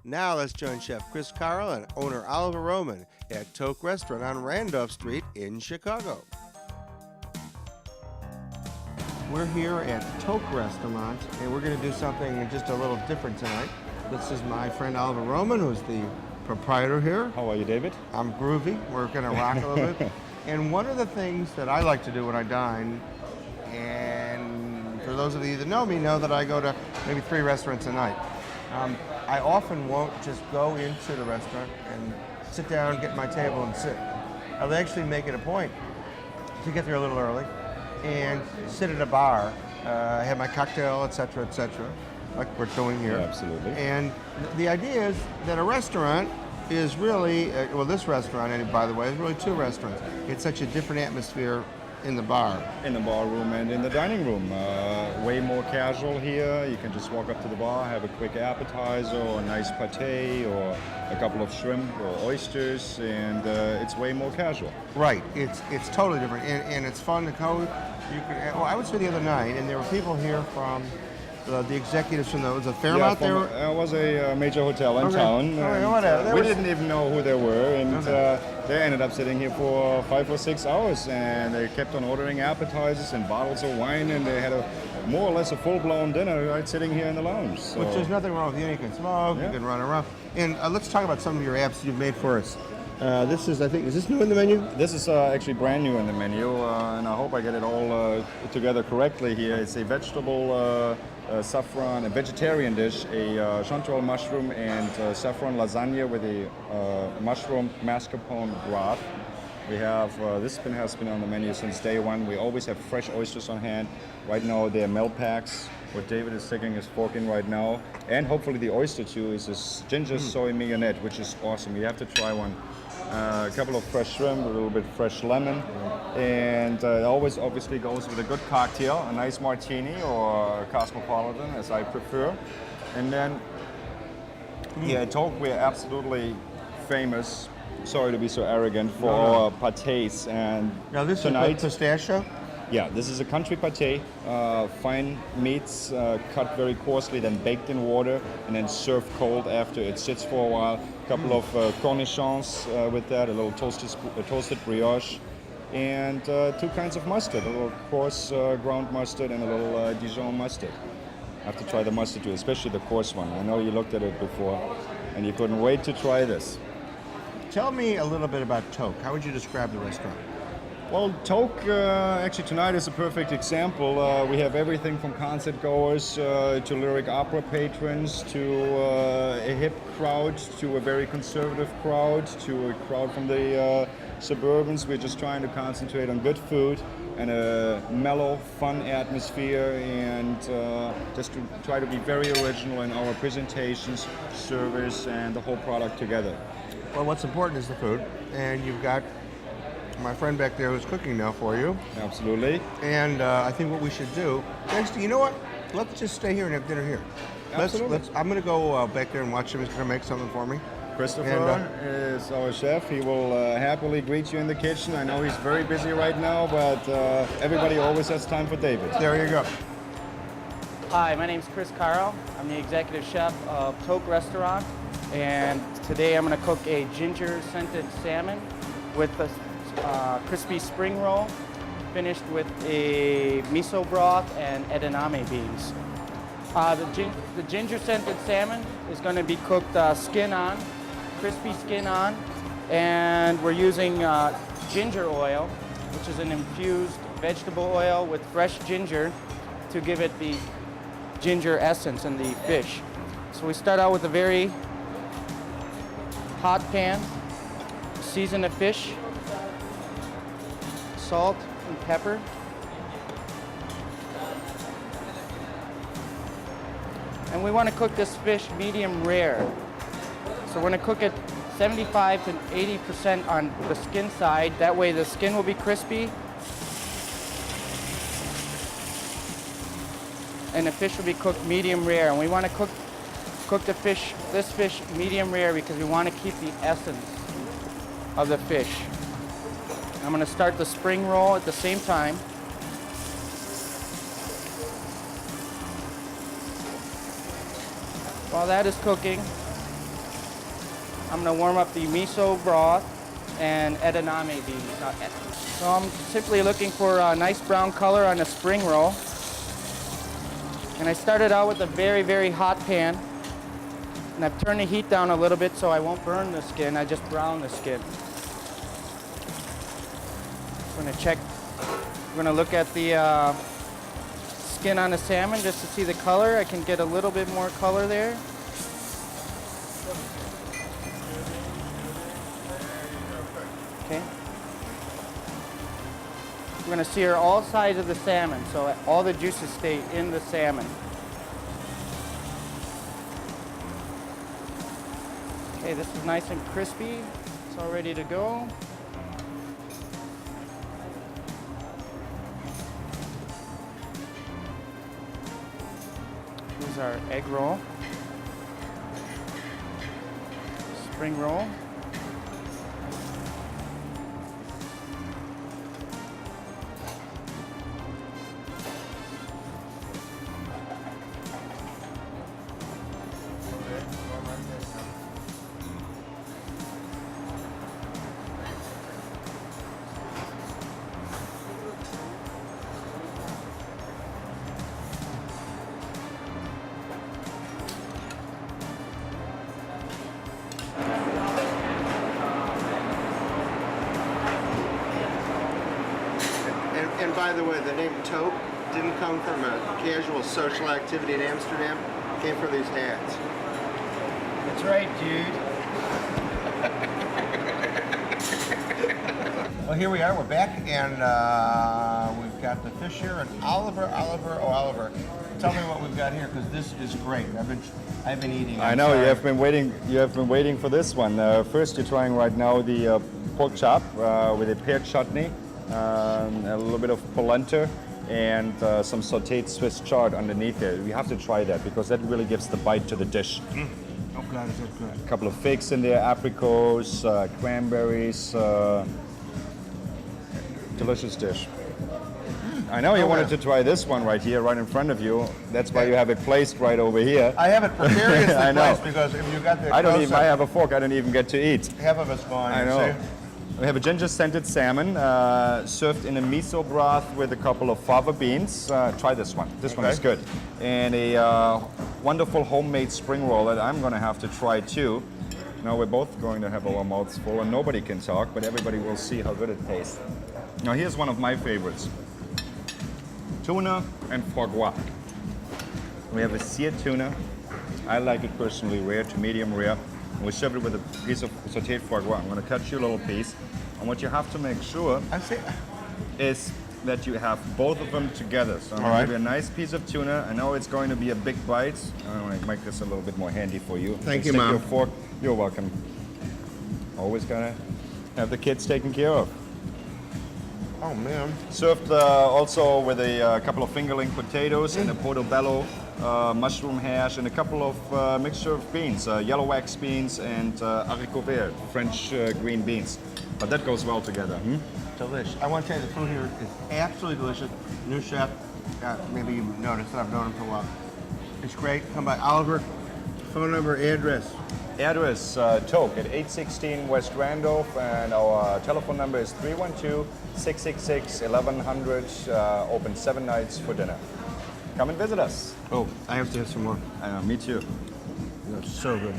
Now let's join Chef Chris Karl and owner Oliver Rohmann at Toque Restaurant on Randolph Street in Chicago. We're here at Toque Restaurant, and we're going to do something just a little different tonight. This is my friend Oliver Rohmann, who's the proprietor here. How are you, David? I'm groovy. We're going to rock a little bit. And one of the things that I like to do when I dine, and for those of you that know me, know that I go to maybe 3 restaurants a night. I often won't just go into the restaurant and sit down, get my table, and sit. I'll actually make it a point to get there a little early and sit at a bar, have my cocktail, etc., like we're doing here. Yeah, absolutely. And the idea is that a restaurant is really, well, this restaurant, and by the way, is really 2 restaurants. It's such a different atmosphere in the bar. In the bar room and in the dining room. Way more casual here. You can just walk up to the bar, have a quick appetizer or a nice pate or a couple of shrimp or oysters, and it's way more casual. Right. It's totally different, and it's fun to go. Well, I was here the other night, and there were people here from the executives from the Fairmont there. It was a major hotel in town. We didn't even know who they were, and they ended up sitting here for 5 or 6 hours, and they kept on ordering appetizers and bottles of wine, and they had more or less a full-blown dinner right sitting here in the lounge. So. Which there's nothing wrong with you. You can smoke, you can run around. And let's talk about some of your apps you've made for us. This is, I think, is this new in the menu? This is actually brand new in the menu, and I hope I get it all together correctly here. It's a vegetable saffron, a vegetarian dish, a chanterelle mushroom and saffron lasagna with a mushroom mascarpone broth. We have, this has been on the menu since day one. We always have fresh oysters on hand. Right now they're melt packs. What David is sticking his fork in right now. And hopefully the oyster too is this ginger soy mignonette, which is awesome. You have to try one. A couple of fresh shrimp, a little bit fresh lemon. And it always obviously goes with a good cocktail, a nice martini or a cosmopolitan as I prefer. And then, yeah, at Toque we're absolutely famous, sorry to be so arrogant, for our pâtés. And now this tonight, is pistachio? Yeah, this is a country pâté, fine meats cut very coarsely, then baked in water, and then served cold after it sits for a while. A couple of cornichons with that, a little toasted brioche, and 2 kinds of mustard, a little coarse ground mustard and a little Dijon mustard. I have to try the mustard too, especially the coarse one. I know you looked at it before, and you couldn't wait to try this. Tell me a little bit about Toque. How would you describe the restaurant? Well, Toque actually tonight is a perfect example. We have everything from concert goers to lyric opera patrons to a hip crowd to a very conservative crowd to a crowd from the suburbans. We're just trying to concentrate on good food and a mellow, fun atmosphere, and just to try to be very original in our presentations, service, and the whole product together. Well, what's important is the food, and you've got my friend back there who's cooking now for you. Absolutely. And I think what we should do, actually, you know what? Let's just stay here and have dinner here. Absolutely. I'm going to go back there and watch him. He's going to make something for me. Christopher is our chef. He will happily greet you in the kitchen. I know he's very busy right now, but everybody always has time for David. There you go. Hi, my name is Chris Karl. I'm the executive chef of Toque Restaurant, and today I'm going to cook a ginger-scented salmon with a crispy spring roll, finished with a miso broth and edamame beans. The ginger-scented salmon is going to be cooked skin on, crispy skin on, and we're using ginger oil, which is an infused vegetable oil with fresh ginger to give it the ginger essence in the fish. So we start out with a very hot pan, season the fish, salt and pepper. And we want to cook this fish medium rare. So we're going to cook it 75 to 80% on the skin side. That way the skin will be crispy and the fish will be cooked medium rare. And we want to cook this fish medium rare because we want to keep the essence of the fish. I'm going to start the spring roll at the same time. While that is cooking, I'm gonna warm up the miso broth and edamame beans. So I'm simply looking for a nice brown color on a spring roll. And I started out with a very, very hot pan. And I've turned the heat down a little bit so I won't burn the skin, I just brown the skin. I'm gonna check, we're gonna look at the skin on the salmon just to see the color. I can get a little bit more color there. Okay. We're gonna sear all sides of the salmon so all the juices stay in the salmon. Okay, this is nice and crispy. It's all ready to go. Here's our egg roll. Spring roll. And by the way, the name Toque didn't come from a casual social activity in Amsterdam. It came from these hats. That's right, dude. Well, here we are. We're back, and we've got the fish here. And Oliver, tell me what we've got here, because this is great. I've been eating. I know you have been waiting. You have been waiting for this one. First, you're trying right now the pork chop with a pear chutney, a little bit of polenta, and some sautéed Swiss chard underneath it. We have to try that because that really gives the bite to the dish. Oh God, is that good? A couple of figs in there, apricots, cranberries. Delicious dish. I know you wanted to try this one right here, right in front of you. That's why you have it placed right over here. I have it precariously I know. placed because if you got the I have a fork. I don't even get to eat. half of it's gone. I you know. see? We have a ginger-scented salmon served in a miso broth with a couple of fava beans. Try this one. This one is good. And a wonderful homemade spring roll that I'm going to have to try too. Now we're both going to have our mouths full and nobody can talk, but everybody will see how good it tastes. Now here's one of my favorites. Tuna and foie gras. We have a seared tuna. I like it personally rare to medium rare. And we serve it with a piece of sautéed foie gras. I'm going to cut you a little piece. And what you have to make sure is that you have both of them together. So I'm going to give you a nice piece of tuna. I know it's going to be a big bite. I want to make this a little bit more handy for you. Thank you, Stick Mom. your fork. You're welcome. Always got to have the kids taken care of. Oh man. Served also with a couple of fingerling potatoes and a portobello mushroom hash and a couple of mixture of beans, yellow wax beans and haricot vert, French green beans. But that goes well together. Delicious. I want to tell you, the food here is absolutely delicious. New chef, maybe you've noticed that I've known him for a while. It's great. Come by. Oliver, phone number, address. Address, Toque at 816 West Randolph, and our telephone number is 312-666-1100, open 7 nights for dinner. Come and visit us. Oh, I have to have some more. Me too. That's so good.